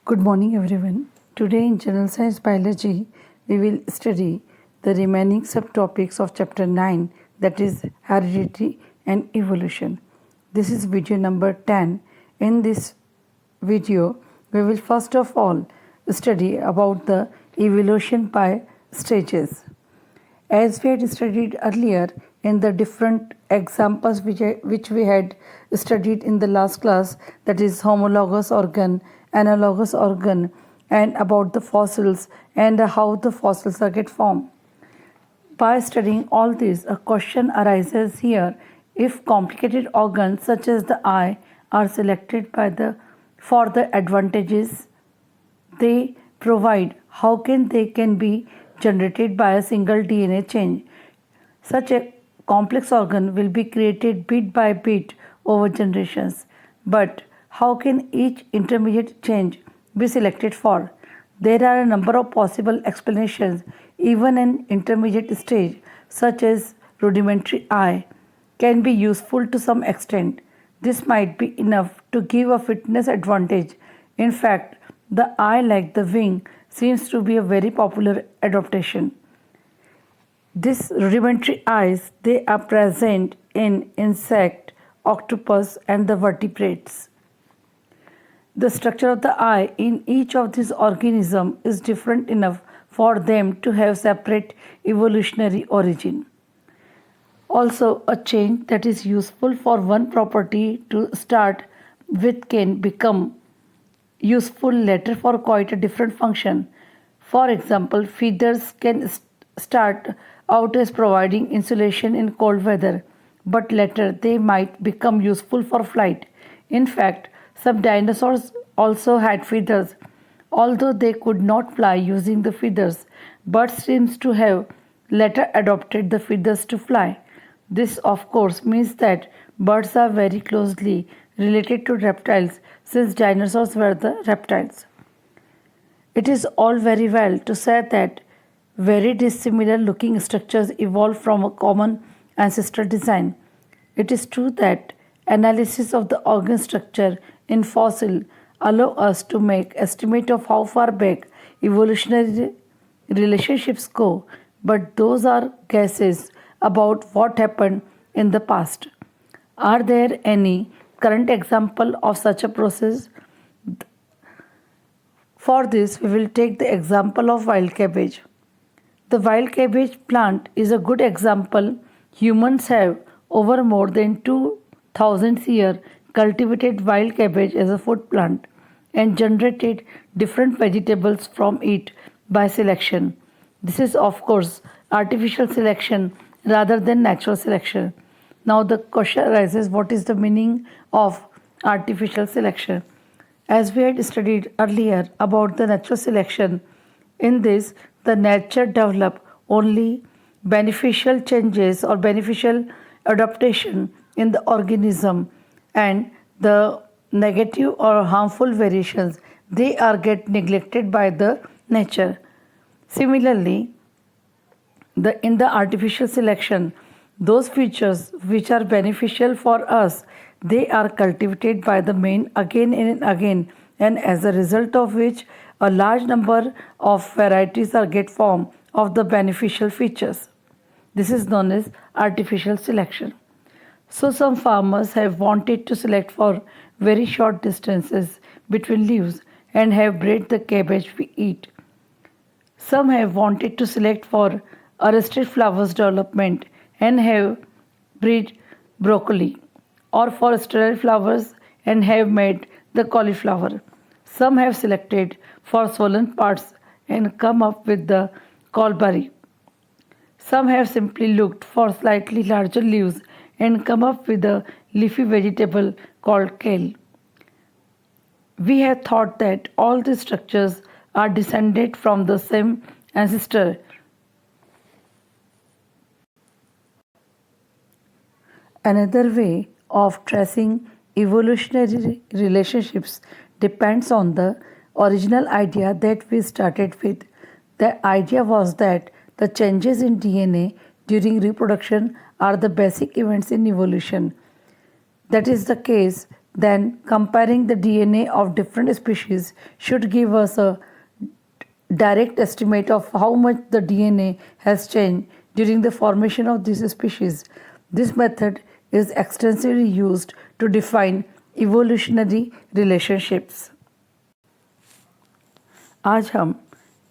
Good morning, everyone. Today in General Science Biology, we will study the remaining subtopics of Chapter 9, that is heredity and evolution. This is video number 10. In this video, we will first of all study about the evolution by stages. As we had studied earlier in the different examples which we had studied in the last class, that is homologous organ, analogous organ, and about the fossils and how the fossils are get formed. By studying all this, a question arises here: if complicated organs such as the eye are selected for the advantages they provide, how they can be generated by a single DNA change? Such a complex organ will be created bit by bit over generations. But how can each intermediate change be selected for? There are a number of possible explanations. Even an intermediate stage, such as rudimentary eye, can be useful to some extent. This might be enough to give a fitness advantage. In fact, the eye, like the wing, seems to be a very popular adaptation. These rudimentary eyes, they are present in insect, octopus, and the vertebrates. The structure of the eye in each of these organisms is different enough for them to have separate evolutionary origin. Also, a change that is useful for one property to start with can become useful later for quite a different function. For example, feathers can start out as providing insulation in cold weather, but later they might become useful for flight. In fact, some dinosaurs also had feathers. Although they could not fly using the feathers, birds seem to have later adopted the feathers to fly. This, of course, means that birds are very closely related to reptiles since dinosaurs were the reptiles. It is all very well to say that very dissimilar looking structures evolved from a common ancestral design. It is true that analysis of the organ structure in fossil allow us to make estimate of how far back evolutionary relationships go, but those are guesses about what happened in the past. Are there any current example of such a process? For this, we will take the example of wild cabbage. The wild cabbage plant is a good example. Humans have, over more than 2000 years, cultivated wild cabbage as a food plant and generated different vegetables from it by selection. This is, of course, artificial selection rather than natural selection. Now, the question arises: what is the meaning of artificial selection? As we had studied earlier about the natural selection, in this, the nature develop only beneficial changes or beneficial adaptation in the organism, and the negative or harmful variations, they are get neglected by the nature. Similarly, in the artificial selection, those features which are beneficial for us, they are cultivated by the mane again and again, and as a result of which a large number of varieties are get formed of the beneficial features. This is known as artificial selection. So some farmers have wanted to select for very short distances between leaves and have bred the cabbage we eat. Some have wanted to select for arrested flowers development and have bred broccoli, or for sterile flowers and have made the cauliflower. Some have selected for swollen parts and come up with the callberry. Some have simply looked for slightly larger leaves and come up with a leafy vegetable called kale. We have thought that all these structures are descended from the same ancestor. Another way of tracing evolutionary relationships depends on the original idea that we started with. The idea was that the changes in DNA during reproduction are the basic events in evolution. That is the case then comparing the DNA of different species should give us a direct estimate of how much the DNA has changed during the formation of this species. This method is extensively used to define evolutionary relationships. आज हम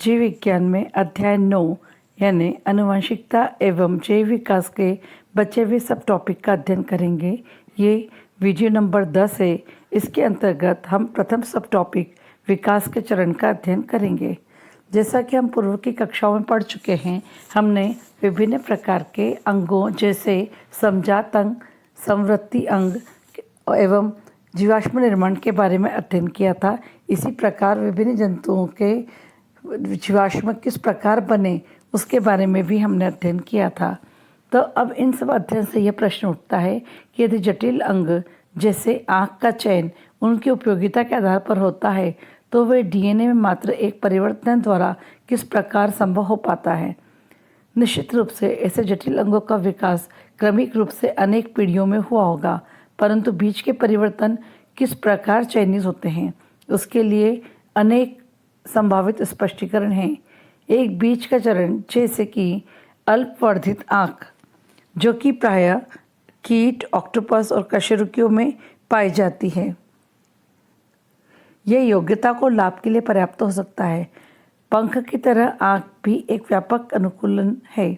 जीव विज्ञान में अध्याय 9 यानी आनुवंशिकता एवं जैव विकास के बचे हुए सब टॉपिक का अध्ययन करेंगे। ये वीडियो नंबर 10 है। इसके अंतर्गत हम प्रथम सब टॉपिक विकास के चरण का अध्ययन करेंगे। जैसा कि हम पूर्व की कक्षाओं में पढ़ चुके हैं, हमने विभिन्न प्रकार के अंगों जैसे समजात अंग, संवृत्ति अंग एवं जीवाश्म निर्माण के बारे में अध्ययन किया था। इसी प्रकार विभिन्न जंतुओं के जीवाश्म किस प्रकार बने उसके बारे में भी हमने अध्ययन किया था। तो अब इन सब अध्ययन से यह प्रश्न उठता है कि यदि जटिल अंग जैसे आँख का चयन उनकी उपयोगिता के आधार पर होता है तो वे डीएनए में मात्र एक परिवर्तन द्वारा किस प्रकार संभव हो पाता है। निश्चित रूप से ऐसे जटिल अंगों का विकास क्रमिक रूप से अनेक पीढ़ियों में हुआ होगा, परंतु बीज के परिवर्तन किस प्रकार चयनित होते हैं उसके लिए अनेक संभावित स्पष्टीकरण हैं। एक बीज का चरण जैसे कि अल्पवर्धित आँख, जो कि प्रायः कीट, ऑक्टोपस और कशेरुकियों में पाई जाती है, यह योग्यता को लाभ के लिए पर्याप्त हो सकता है। पंख की तरह आँख भी एक व्यापक अनुकूलन है,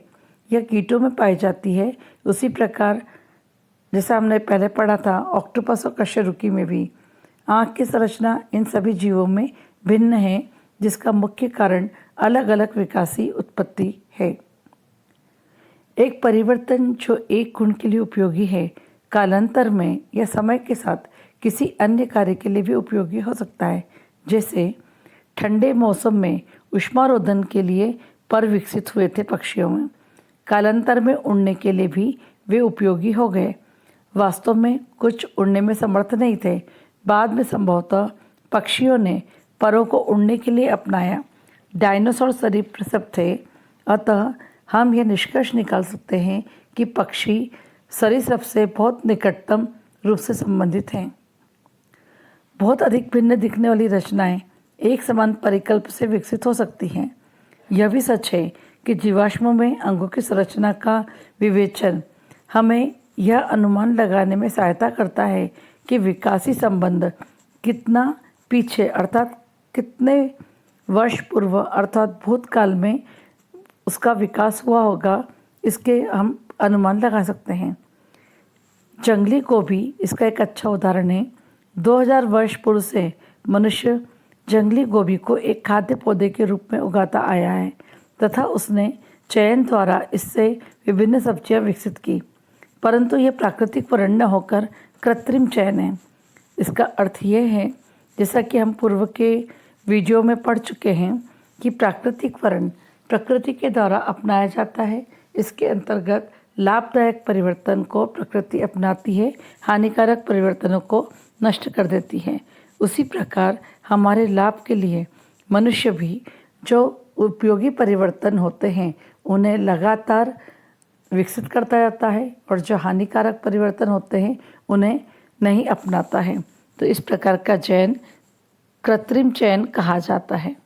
यह कीटों में पाई जाती है। उसी प्रकार जैसा हमने पहले पढ़ा था, ऑक्टोपस और कशेरुकी में भी आँख की संरचना इन सभी जीवों में भिन्न है, जिसका मुख्य कारण अलग अलग विकासी उत्पत्ति है। एक परिवर्तन जो एक गुण के लिए उपयोगी है, कालांतर में या समय के साथ किसी अन्य कार्य के लिए भी उपयोगी हो सकता है। जैसे ठंडे मौसम में ऊष्मारोधन के लिए पर विकसित हुए थे पक्षियों में, कालांतर में उड़ने के लिए भी वे उपयोगी हो गए। वास्तव में कुछ उड़ने में समर्थ नहीं थे, बाद में संभवतः पक्षियों ने परों को उड़ने के लिए अपनाया। डायनासोर सरीसृप थे, अतः हम यह निष्कर्ष निकाल सकते हैं कि पक्षी सरीसृप से बहुत निकटतम रूप से संबंधित हैं। बहुत अधिक भिन्न दिखने वाली रचनाएं एक समान परिकल्प से विकसित हो सकती हैं। यह भी सच है कि जीवाश्मों में अंगों की संरचना का विवेचन हमें यह अनुमान लगाने में सहायता करता है कि विकासी संबंध कितना पीछे अर्थात कितने वर्ष पूर्व अर्थात भूतकाल में उसका विकास हुआ होगा, इसके हम अनुमान लगा सकते हैं। जंगली गोभी इसका एक अच्छा उदाहरण है। 2000 वर्ष पूर्व से मनुष्य जंगली गोभी को एक खाद्य पौधे के रूप में उगाता आया है तथा उसने चयन द्वारा इससे विभिन्न सब्जियां विकसित की, परंतु यह प्राकृतिक वर्ण न होकर कृत्रिम चयन है। इसका अर्थ यह है, जैसा कि हम पूर्व के वीडियो में पढ़ चुके हैं, कि प्राकृतिक वर्ण प्रकृति के द्वारा अपनाया जाता है। इसके अंतर्गत लाभदायक परिवर्तन को प्रकृति अपनाती है, हानिकारक परिवर्तनों को नष्ट कर देती है। उसी प्रकार हमारे लाभ के लिए मनुष्य भी जो उपयोगी परिवर्तन होते हैं उन्हें लगातार विकसित करता जाता है और जो हानिकारक परिवर्तन होते हैं उन्हें नहीं अपनाता है। तो इस प्रकार का चयन कृत्रिम चयन कहा जाता है।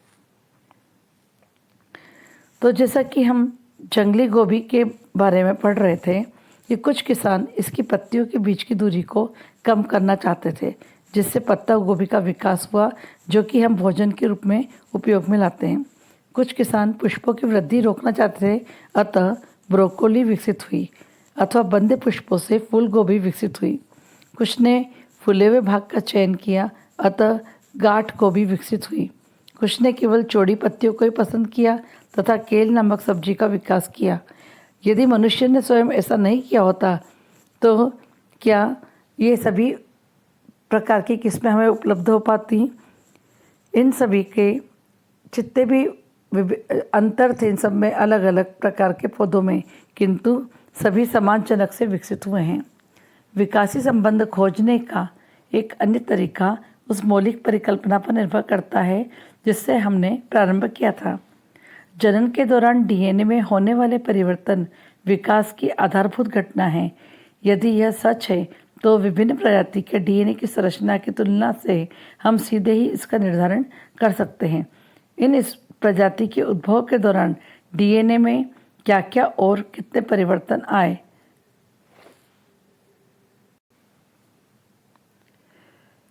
तो जैसा कि हम जंगली गोभी के बारे में पढ़ रहे थे कि कुछ किसान इसकी पत्तियों के बीच की दूरी को कम करना चाहते थे, जिससे पत्ता गोभी का विकास हुआ, जो कि हम भोजन के रूप में उपयोग में लाते हैं। कुछ किसान पुष्पों की वृद्धि रोकना चाहते थे, अतः ब्रोकोली विकसित हुई, अथवा बंदे पुष्पों से फूल गोभी विकसित हुई। कुछ ने फूले हुए भाग का चयन किया, अतः गांठ गोभी विकसित हुई। कुछ ने केवल चौड़ी पत्तियों को ही पसंद किया तथा केल नामक सब्जी का विकास किया। यदि मनुष्य ने स्वयं ऐसा नहीं किया होता तो क्या ये सभी प्रकार की किस्में हमें उपलब्ध हो पाती? इन सभी के जितने भी अंतर थे इन सब में अलग अलग प्रकार के पौधों में, किंतु सभी समान जनक से विकसित हुए हैं। विकासी संबंध खोजने का एक अन्य तरीका उस मौलिक परिकल्पना पर निर्भर करता है जिससे हमने प्रारंभ किया था। जनन के दौरान डीएनए में होने वाले परिवर्तन विकास की आधारभूत घटना है। यदि यह सच है तो विभिन्न प्रजाति के डीएनए की संरचना की तुलना से हम सीधे ही इसका निर्धारण कर सकते हैं। इस प्रजाति के उद्भव के दौरान डीएनए में क्या क्या और कितने परिवर्तन आए।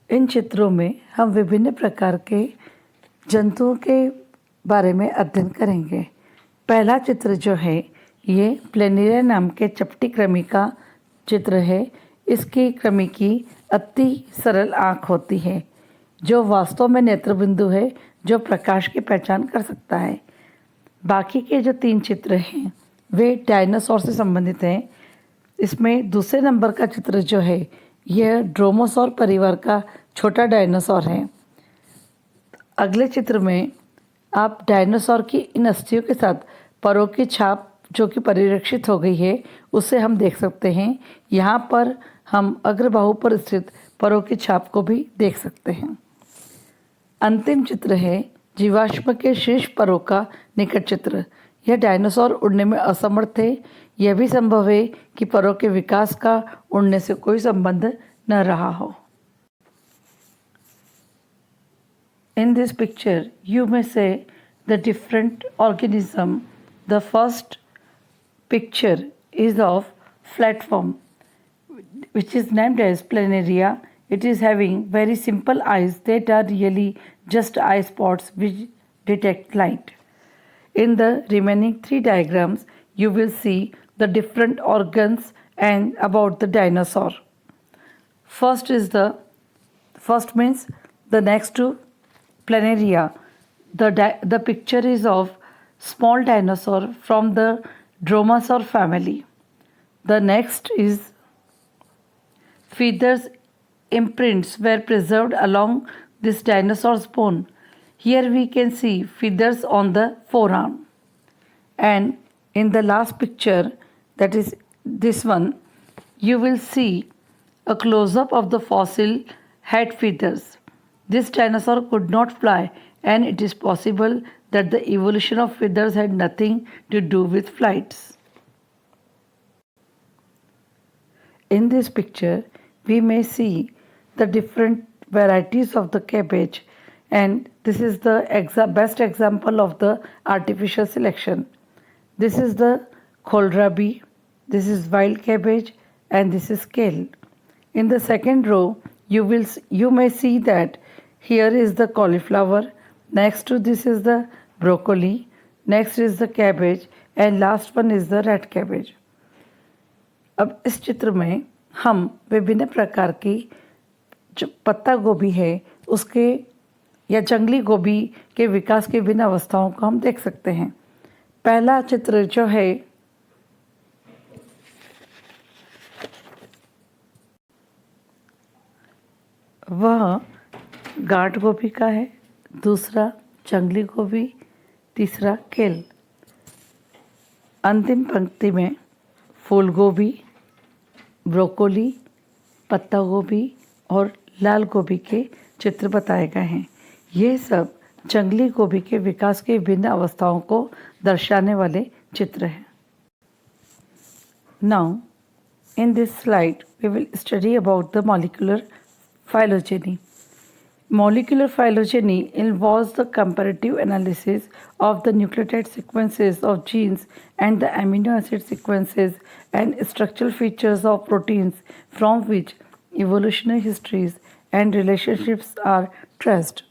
इन चित्रों में हम विभिन्न प्रकार के जंतुओं के बारे में अध्ययन करेंगे। पहला चित्र जो है ये प्लेनेरिया नाम के चपटी कृमि का चित्र है। इसकी कृमि की अति सरल आँख होती है जो वास्तव में नेत्रबिंदु है जो प्रकाश की पहचान कर सकता है। बाकी के जो 3 चित्र हैं वे डायनासोर से संबंधित हैं। इसमें दूसरे नंबर का चित्र जो है यह ड्रोमासोर परिवार का छोटा डायनासोर है। अगले चित्र में आप डायनासोर की इन अस्थियों के साथ परों की छाप जो कि परिरक्षित हो गई है उसे हम देख सकते हैं। यहाँ पर हम अग्रबाहु पर स्थित परों की छाप को भी देख सकते हैं। अंतिम चित्र है जीवाश्म के शेष परों का निकट चित्र। यह डायनासोर उड़ने में असमर्थ थे। यह भी संभव है कि परों के विकास का उड़ने से कोई संबंध न रहा हो। In this picture, you may say the different organism. The first picture is of flatworm, which is named as Planaria. It is having very simple eyes that are really just eye spots which detect light. In the remaining 3 diagrams, you will see the different organs and about the dinosaur. First means the next to Planaria. The picture is of small dinosaur from the Dromaeosaur family. The next is feathers imprints were preserved along this dinosaur's bone. Here we can see feathers on the forearm. And in the last picture, that is this one, you will see a close-up of the fossil head feathers. This dinosaur could not fly, and it is possible that the evolution of feathers had nothing to do with flights. In this picture, we may see the different varieties of the cabbage, and this is the best example of the artificial selection. This is the kohlrabi, this is wild cabbage, and this is kale. In the second row, you may see that here is the cauliflower, next to this is the broccoli, next is the cabbage, and last one is the red cabbage. अब इस चित्र में हम विभिन्न प्रकार की जो पत्ता गोभी है उसके या जंगली गोभी के विकास की विभिन्न अवस्थाओं को हम देख सकते हैं। पहला चित्र जो है वह गांठ गोभी का है, दूसरा जंगली गोभी, तीसरा केल। अंतिम पंक्ति में फूल गोभी, ब्रोकोली, पत्ता गोभी और लाल गोभी के चित्र बताए गए हैं। ये सब जंगली गोभी के विकास की विभिन्न अवस्थाओं को दर्शाने वाले चित्र हैं। Now, in this slide, we will study about the molecular phylogeny. Molecular phylogeny involves the comparative analysis of the nucleotide sequences of genes and the amino acid sequences and structural features of proteins from which evolutionary histories and relationships are traced.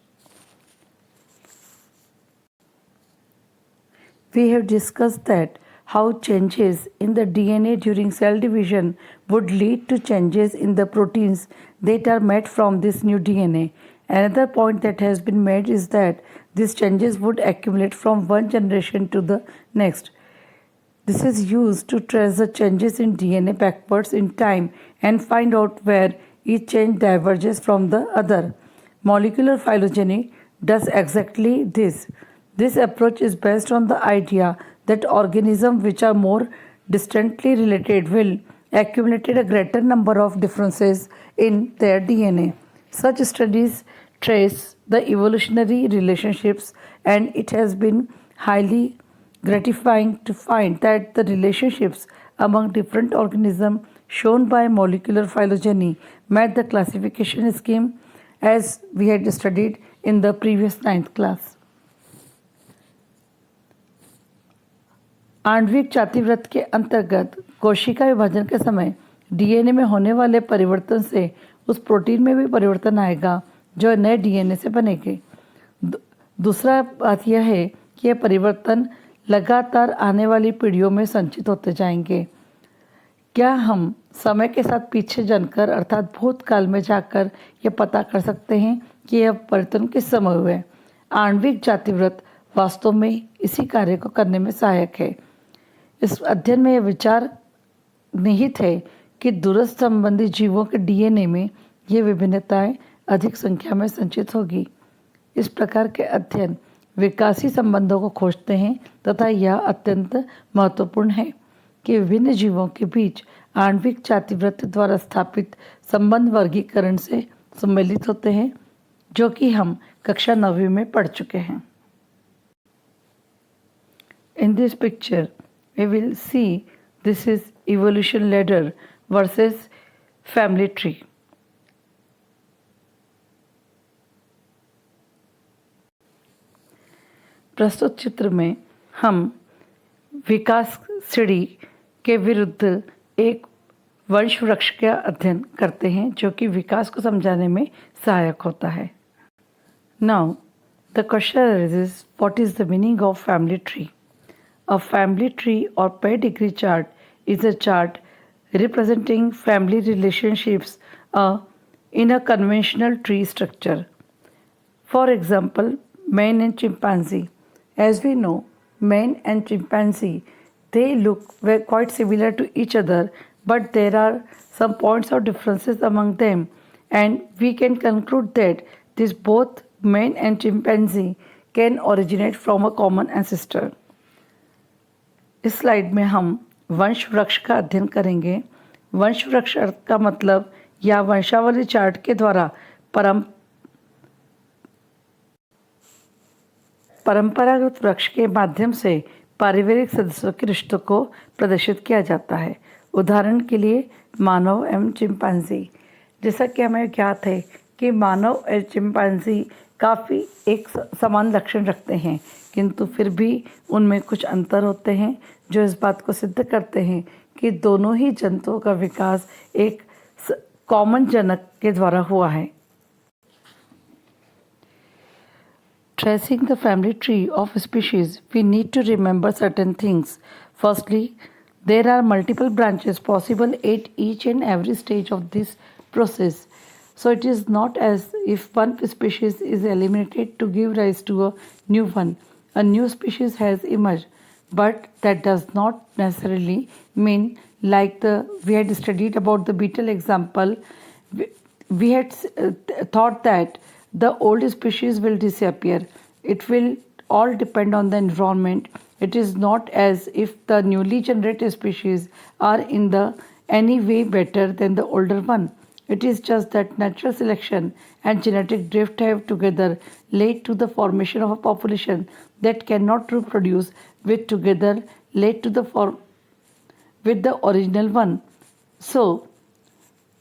We have discussed that how changes in the DNA during cell division would lead to changes in the proteins that are made from this new DNA. Another point that has been made is that these changes would accumulate from one generation to the next. This is used to trace the changes in DNA backwards in time and find out where each change diverges from the other. Molecular phylogeny does exactly this. This approach is based on the idea that organisms which are more distantly related will accumulate a greater number of differences in their DNA. Such studies trace the evolutionary relationships, and it has been highly gratifying to find that the relationships among different organisms shown by molecular phylogeny met the classification scheme as we had studied in the previous 9th class. आणविक जातिवृत्त के अंतर्गत कोशिका विभाजन के समय DNA में होने वाले परिवर्तन से उस प्रोटीन में भी परिवर्तन आएगा जो नए डीएनए से बनेंगे। दूसरा बात यह है कि यह परिवर्तन लगातार आने वाली पीढ़ियों में संचित होते जाएंगे। क्या हम समय के साथ पीछे जानकर अर्थात भूतकाल में जाकर यह पता कर सकते हैं कि यह परिवर्तन किस समय हुए? आणविक जातिवृत्त वास्तव में इसी कार्य को करने में सहायक है। इस अध्ययन में यह विचार निहित है कि दूरस्थ संबंधी जीवों के डीएनए में ये विभिन्नताएं अधिक संख्या में संचित होगी। इस प्रकार के अध्ययन विकासी संबंधों को खोजते हैं तथा यह अत्यंत महत्वपूर्ण है कि विभिन्न जीवों के बीच आणविक जातिवृत्त द्वारा स्थापित संबंध वर्गीकरण से सम्मिलित होते हैं, जो कि हम कक्षा 9वीं में पढ़ चुके हैं। In this picture, we will see this is evolution ladder versus family tree. प्रस्तुत चित्र में हम विकास सीढ़ी के विरुद्ध एक वंश वृक्ष का अध्ययन करते हैं जो कि विकास को समझाने में सहायक होता है। Now, the question arises, what is the meaning of family tree? A family tree or pedigree chart is a chart representing family relationships in a conventional tree structure. For example, man and chimpanzee. As we know, man and chimpanzee, they look quite similar to each other, but there are some points of differences among them, and we can conclude that this both man and chimpanzee can originate from a common ancestor. इस slide में हम वंश वृक्ष का अध्ययन करेंगे। वंश वृक्ष का मतलब या वंशावली चार्ट के द्वारा परंपरागत वृक्ष के माध्यम से पारिवारिक सदस्यों के रिश्तों को प्रदर्शित किया जाता है। उदाहरण के लिए मानव एवं चिंपांजी। जैसा कि हमें ज्ञात है कि मानव और चिंपांजी काफ़ी एक समान लक्षण रखते हैं, किंतु फिर भी उनमें कुछ अंतर होते हैं जो इस बात को सिद्ध करते हैं कि दोनों ही जंतुओं का विकास एक कॉमन जनक के द्वारा हुआ है। Tracing the family tree of species, we need to remember certain things. Firstly, there are multiple branches possible at each and every stage of this process. So it is not as if one species is eliminated to give rise to a new one. A new species has emerged, but that does not necessarily mean like we had studied about the beetle example. We had thought that the old species will disappear. It will all depend on the environment. It is not as if the newly generated species are in the any way better than the older one. It is just that natural selection and genetic drift have together led to the formation of a population that cannot reproduce with together led to the with the original one. So,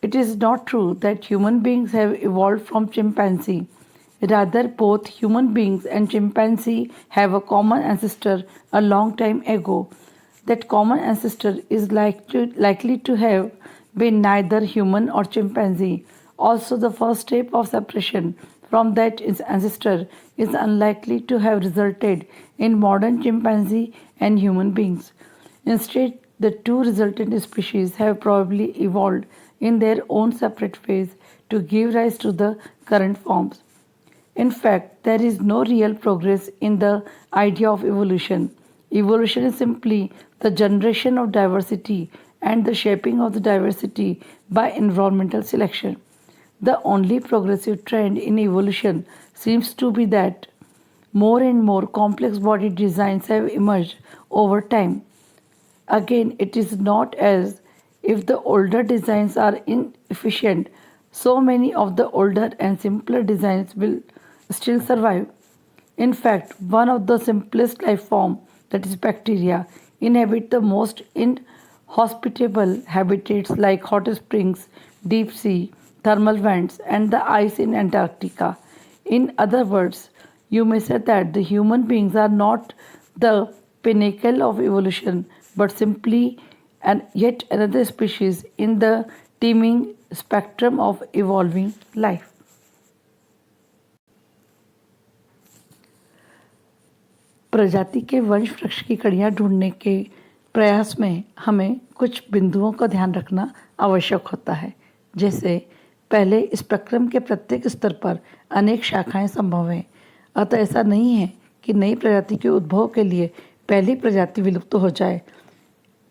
it is not true that human beings have evolved from chimpanzee. Rather, both human beings and chimpanzee have a common ancestor a long time ago. That common ancestor is likely to have been neither human or chimpanzee. Also, the first step of separation from that ancestor is unlikely to have resulted in modern chimpanzee and human beings. Instead, the two resultant species have probably evolved in their own separate ways to give rise to the current forms. In fact, there is no real progress in the idea of evolution. Evolution is simply the generation of diversity and the shaping of the diversity by environmental selection. The only progressive trend in evolution seems to be that more and more complex body designs have emerged over time. Again, it is not as if the older designs are inefficient. So many of the older and simpler designs will still survive. In fact, one of the simplest life form, that is bacteria, inhabit the most hospitable habitats like hot springs, deep sea, thermal vents, and the ice in Antarctica. In other words, you may say that the human beings are not the pinnacle of evolution, but simply yet another species in the teeming spectrum of evolving life. प्रजाति के वंश वृक्ष की कड़ियाँ ढूंढने के प्रयास में हमें कुछ बिंदुओं का ध्यान रखना आवश्यक होता है। जैसे पहले, इस प्रक्रम के प्रत्येक स्तर पर अनेक शाखाएं संभव हैं, अतः ऐसा नहीं है कि नई प्रजाति के उद्भव के लिए पहली प्रजाति विलुप्त हो जाए।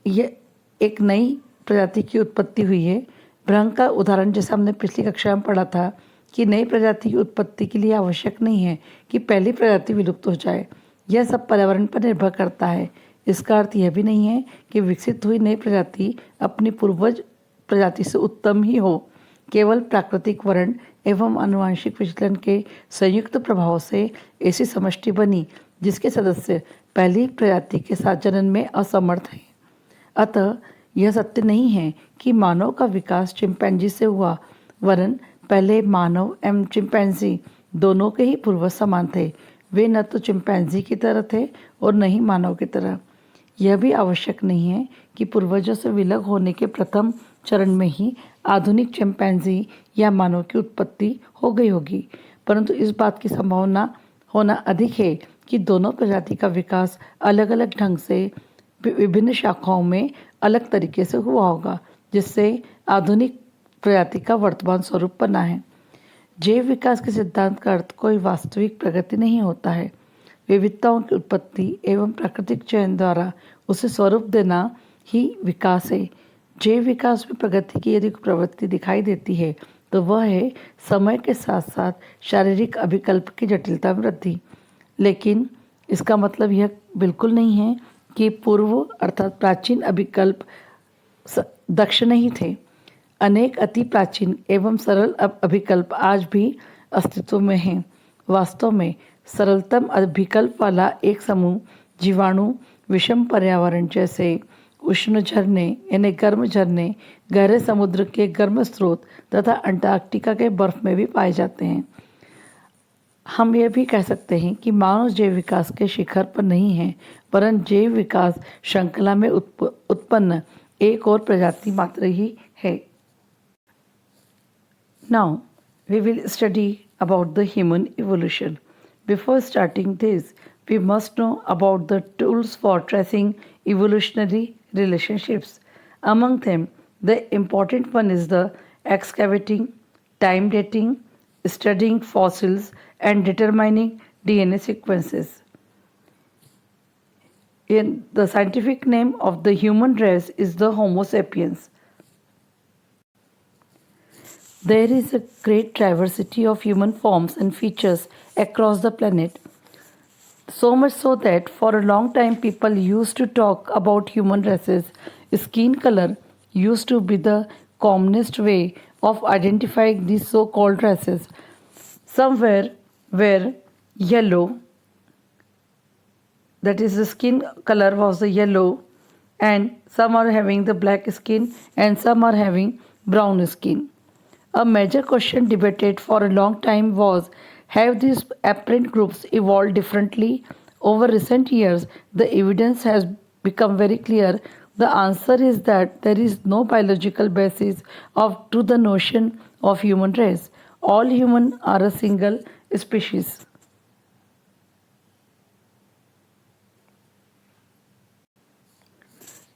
यह एक नई प्रजाति की उत्पत्ति हुई है। भ्रंग का उदाहरण जैसा हमने पिछली कक्षा में पढ़ा था कि नई प्रजाति की उत्पत्ति के लिए आवश्यक नहीं है कि पहली प्रजाति विलुप्त हो जाए। यह सब पर्यावरण पर निर्भर करता है। इसका अर्थ यह भी नहीं है कि विकसित हुई नई प्रजाति अपनी पूर्वज प्रजाति से उत्तम ही हो। केवल प्राकृतिक वर्ण एवं आनुवंशिक विचलन के संयुक्त प्रभाव से ऐसी समष्टि बनी जिसके सदस्य पहली प्रजाति के साथ जनन में असमर्थ हैं। अतः यह सत्य नहीं है कि मानव का विकास चिंपैंजी से हुआ, वरन पहले मानव एवं चिंपैंजी दोनों के ही पूर्वज समान थे। वे न तो चिंपैंजी की तरह थे और न ही मानव की तरह। यह भी आवश्यक नहीं है कि पूर्वजों से विलग होने के प्रथम चरण में ही आधुनिक चिंपैंजी या मानव की उत्पत्ति हो गई होगी, परंतु इस बात की संभावना होना अधिक है कि दोनों प्रजाति का विकास अलग अलग ढंग से विभिन्न शाखाओं में अलग तरीके से हुआ होगा, जिससे आधुनिक प्रजाति का वर्तमान स्वरूप बना है। जैव विकास के सिद्धांत का अर्थ कोई वास्तविक प्रगति नहीं होता है। विविधताओं की उत्पत्ति एवं प्राकृतिक चयन द्वारा उसे स्वरूप देना ही विकास है। जैव विकास में प्रगति की यदि प्रवृत्ति दिखाई देती है तो वह है समय के साथ साथ शारीरिक अभिकल्प की जटिलता में वृद्धि। लेकिन इसका मतलब यह बिल्कुल नहीं है कि पूर्व अर्थात प्राचीन अभिकल्प दक्ष नहीं थे। अनेक अति प्राचीन एवं सरल अभिकल्प आज भी अस्तित्व में हैं। वास्तव में सरलतम अभिकल्प वाला एक समूह जीवाणु विषम पर्यावरण जैसे उष्ण झरने यानी गर्म झरने, गहरे समुद्र के गर्म स्रोत तथा अंटार्कटिका के बर्फ में भी पाए जाते हैं। हम यह भी कह सकते हैं कि मानव जैव विकास के शिखर पर नहीं है, परंतु जैव विकास श्रृंखला में उत्पन्न एक और प्रजाति मात्र ही है। Now, we will study about the human evolution. Before starting this, we must know about the tools for tracing evolutionary relationships. Among them, the important one is the excavating, time dating, studying fossils, and determining DNA sequences. The scientific name of the human race is the Homo sapiens. There is a great diversity of human forms and features across the planet. So much so that for a long time people used to talk about human races. Skin color used to be the commonest way of identifying these so-called races. Somewhere where yellow, that is the skin color was the yellow, and some are having the black skin and some are having brown skin. A major question debated for a long time was, have these apparent groups evolved differently? Over recent years, the evidence has become very clear. The answer is that there is no biological basis to the notion of human race. All humans are a single species.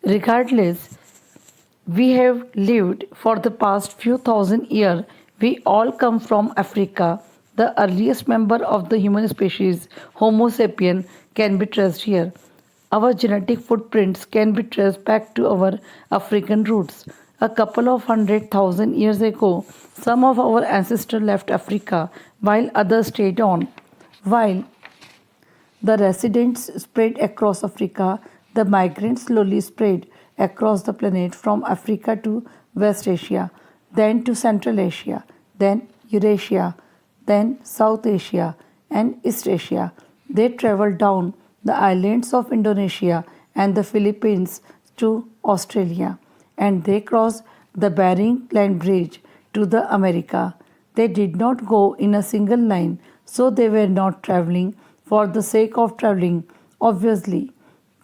Regardless, we have lived for the past few thousand years. We all come from Africa. The earliest member of the human species, Homo sapien, can be traced here. Our genetic footprints can be traced back to our African roots. A couple of 100,000 years ago, some of our ancestors left Africa while others stayed on. While the residents spread across Africa, the migrants slowly spread across the planet from Africa to West Asia, then to Central Asia, then Eurasia, then South Asia and East Asia. They traveled down the islands of Indonesia and the Philippines to Australia, and they crossed the Bering Land Bridge to the America. They did not go in a single line, so they were not traveling for the sake of traveling, obviously.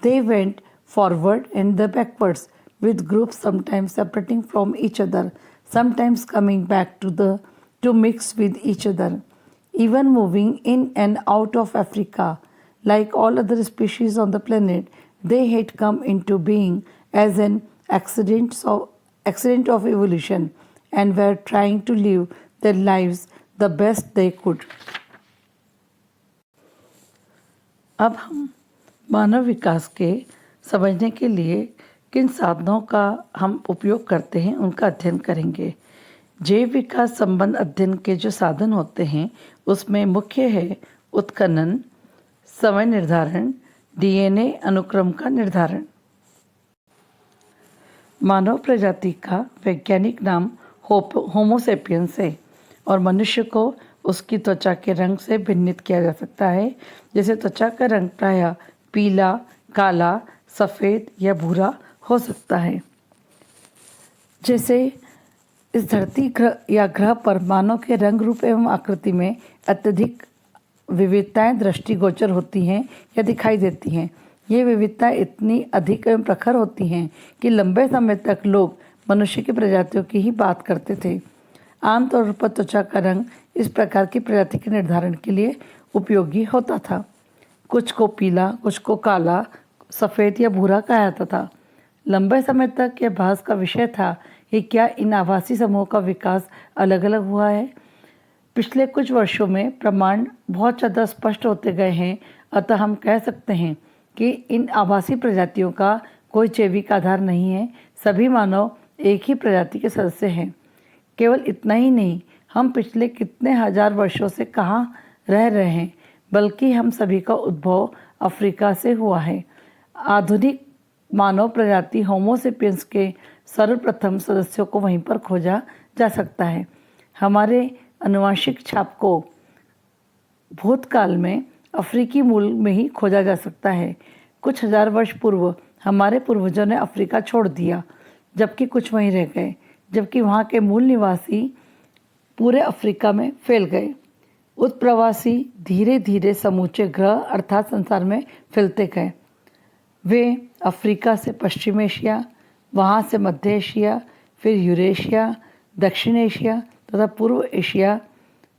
They went forward and then backwards, with groups sometimes separating from each other, sometimes coming back to mix with each other, even moving in and out of Africa. Like all other species on the planet, they had come into being as an accident of evolution and were trying to live their lives the best they could. अब हम मानव विकास के समझने के लिए किन साधनों का हम उपयोग करते हैं उनका अध्ययन करेंगे। जैव विकास संबंध अध्ययन के जो साधन होते हैं उसमें मुख्य है उत्खनन, समय निर्धारण, डीएनए अनुक्रम का निर्धारण। मानव प्रजाति का वैज्ञानिक नाम होमो सेपियंस है और मनुष्य को उसकी त्वचा के रंग से भिन्नित किया जा सकता है। जैसे त्वचा का रंग प्रायः पीला, काला, सफ़ेद या भूरा हो सकता है। जैसे इस धरती ग्रह पर मानव के रंग, रूप एवं आकृति में अत्यधिक विविधताएं दृष्टिगोचर होती हैं या दिखाई देती हैं। ये विविधताएं इतनी अधिक एवं प्रखर होती हैं कि लंबे समय तक लोग मनुष्य की प्रजातियों की ही बात करते थे। आमतौर पर त्वचा का रंग इस प्रकार की प्रजाति के निर्धारण के लिए उपयोगी होता था। कुछ को पीला, कुछ को काला, सफ़ेद या भूरा कहा जाता था। लंबे समय तक यह बहस का विषय था कि क्या इन आवासीय समूहों का विकास अलग अलग हुआ है। पिछले कुछ वर्षों में प्रमाण बहुत ज़्यादा स्पष्ट होते गए हैं, अतः हम कह सकते हैं कि इन आवासीय प्रजातियों का कोई जैविक आधार नहीं है। सभी मानव एक ही प्रजाति के सदस्य हैं। केवल इतना ही नहीं, हम पिछले कितने हजार वर्षों से कहाँ रह रहे हैं, बल्कि हम सभी का उद्भव अफ्रीका से हुआ है। आधुनिक मानव प्रजाति होमो सेपियंस के सर्वप्रथम सदस्यों को वहीं पर खोजा जा सकता है। हमारे आनुवंशिक छाप को भूतकाल में अफ्रीकी मूल में ही खोजा जा सकता है। कुछ हजार वर्ष पूर्व हमारे पूर्वजों ने अफ्रीका छोड़ दिया, जबकि कुछ वहीं रह गए, जबकि वहाँ के मूल निवासी पूरे अफ्रीका में फैल गए। उत्प्रवासी धीरे धीरे समूचे ग्रह अर्थात संसार में फैलते गए। वे अफ्रीका से पश्चिम एशिया, वहाँ से मध्य एशिया, फिर यूरेशिया, दक्षिण एशिया तथा पूर्व एशिया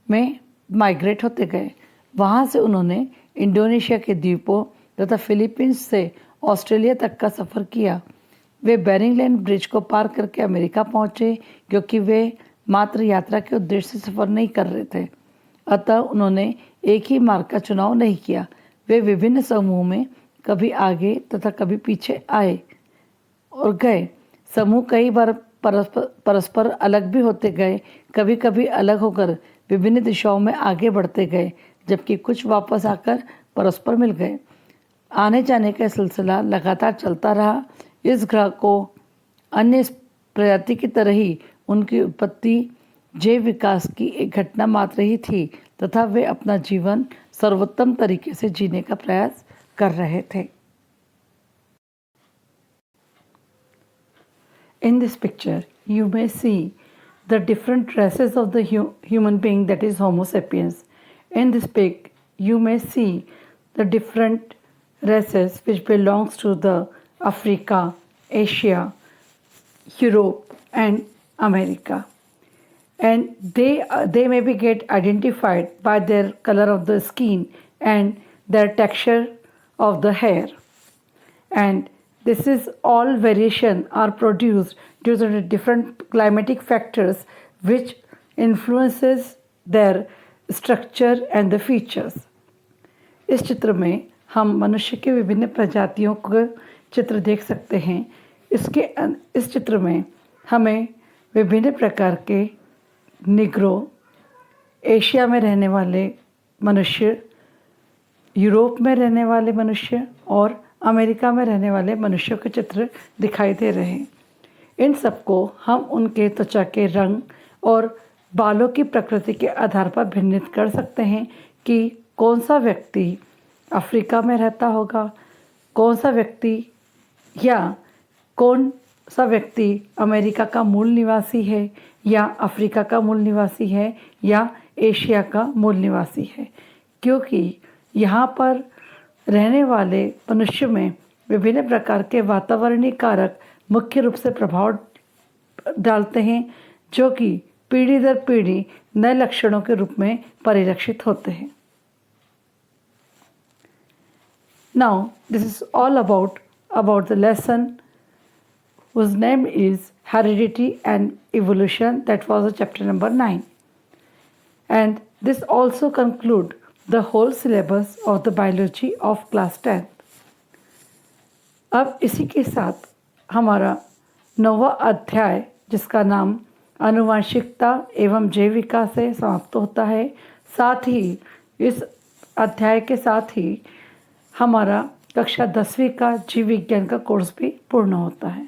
में माइग्रेट होते गए। वहाँ से उन्होंने इंडोनेशिया के द्वीपों तथा फिलीपींस से ऑस्ट्रेलिया तक का सफ़र किया। वे बेरिंग लैंड ब्रिज को पार करके अमेरिका पहुँचे, क्योंकि वे मात्र यात्रा के उद्देश्य से सफ़र नहीं कर रहे थे। अतः उन्होंने एक ही मार्ग का चुनाव नहीं किया। वे विभिन्न समूह में कभी आगे तथा कभी पीछे आए और गए। समूह कई बार परस्पर अलग भी होते गए, कभी कभी अलग होकर विभिन्न दिशाओं में आगे बढ़ते गए, जबकि कुछ वापस आकर परस्पर मिल गए। आने जाने का सिलसिला लगातार चलता रहा। इस ग्रह को अन्य प्रजाति की तरह ही उनकी उत्पत्ति जैव विकास की एक घटना मात्र ही थी तथा वे अपना जीवन सर्वोत्तम तरीके से जीने का प्रयास कर रहे थे। In this picture, you may see the different races of the human being, that is Homo sapiens. In this pic, you may see the different races which belongs to the Africa, Asia, Europe, and America. And they may be get identified by their color of the skin and their texture of the hair. And this is all variation are produced due to the different climatic factors which influences their structure and the features. इस चित्र में हम मनुष्य के विभिन्न प्रजातियों को चित्र देख सकते हैं। इस चित्र में हमें विभिन्न प्रकार के निग्रो, एशिया में रहने वाले मनुष्य, यूरोप में रहने वाले मनुष्य और अमेरिका में रहने वाले मनुष्यों के चित्र दिखाई दे रहे हैं। इन सबको हम उनके त्वचा के रंग और बालों की प्रकृति के आधार पर भिन्नित कर सकते हैं कि कौन सा व्यक्ति अफ्रीका में रहता होगा, कौन सा व्यक्ति या कौन सा व्यक्ति अमेरिका का मूल निवासी है या अफ्रीका का मूल निवासी है या एशिया का मूल निवासी है, क्योंकि यहाँ पर रहने वाले मनुष्य में विभिन्न प्रकार के वातावरणीय कारक मुख्य रूप से प्रभाव डालते हैं, जो कि पीढ़ी दर पीढ़ी नए लक्षणों के रूप में परिलक्षित होते हैं। Now this is all about the lesson whose name is Heredity and Evolution. That was the chapter number 9, and this also conclude the whole syllabus of the biology of class 10. अब इसी के साथ हमारा 9वां अध्याय, जिसका नाम आनुवंशिकता एवं जैव विकास से समाप्त होता है। साथ ही इस अध्याय के साथ ही हमारा कक्षा 10वीं का जीव विज्ञान का कोर्स भी पूर्ण होता है।